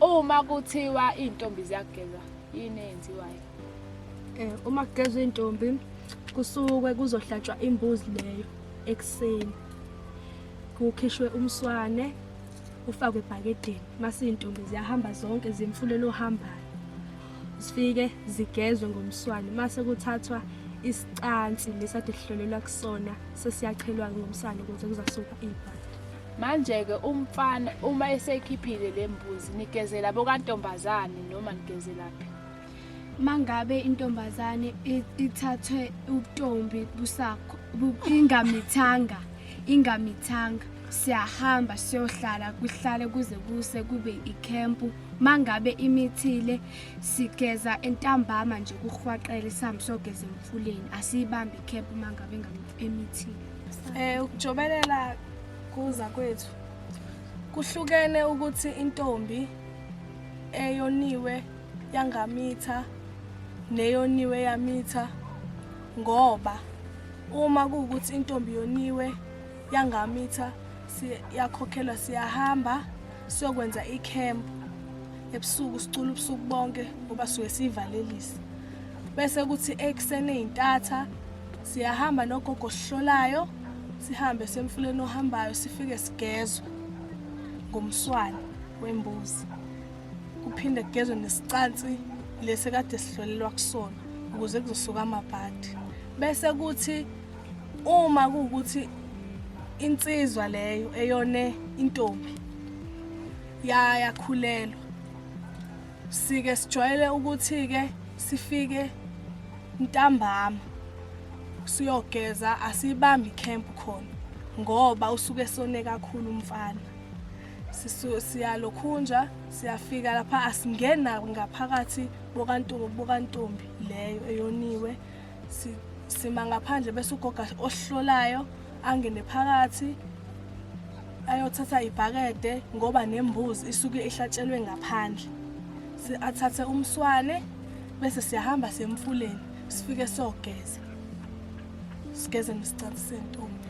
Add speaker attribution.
Speaker 1: Uma kuthiwa intombi ziyagezwa, yini eyenziwayo?
Speaker 2: Uma kugezwa intombi kusuke kuzohlatshwa imbuzi leyo ekseni. Kukhishwe umswane ufakwe ebhakedeni. Mase intombi ziyahamba zonke zimfulelo ohambayo. Zifike zigezwe ngomswane. Mase kuthathwa isicansi lesade sihlolelwa kusona sesiyachelwa ngomswane ukuze kuzakusuka ibhadi.
Speaker 1: Manje-ke umfana uma esekhiphile lembuzi nigezela bokantombazane noma nigezelaphi?
Speaker 3: Mangabe intombazane ithathwe ubuntombi busakho ingamithanga siyahamba siyohlala kuhlale kuze kuse kube ikhempu. Mangabe imithile sigeza entambama nje kuhwaqele sihambe sogeza emfuleni asiyibambi ikhempu mangabe emithile.
Speaker 4: Ukujobelela kuza kwethu kuhlukene ukuthi intombi eyoniwe yangamitha neyoniwe yamitha, ngoba uma kuwukuthi intombi yoniwe yangamitha siyakhokhelwa siyahamba siyokwenza ikhempu ebusuku sicula ubusuku bonke ngoba suke sivalelisa. Bese kuthi ekseni ey'ntatha siyahamba nogogo sihlolayo sihambe semfuleni ohambayo sifike sigezwe ngomswane wembuzi. Kuphinde kugezwe nesicansi lesi kade sihlolelwa kusona ukuze kuzosuka amabhadi. Bese kuthi uma kuwukuthi insizwa leyo eyone intombi yakhulelwa, sike sijwayele ukuthi-ke sifike ntambama siyogeza, asiyibambi ikhempu khona ngoba usuke sone kakhulu umfana. Siyalokhunja siyafika lapha asingena ngaphakathi bokantombi leyo eyoniwe, sima ngaphandle bese ugoga osihlolayo angene phakathi ayothatha ibhakede ngoba nembuzi isuke ihlatshelwe ngaphandle. Athathe umswane bese siyahamba semfuleni sifike sogeza, sigeze nesicansi sentombi.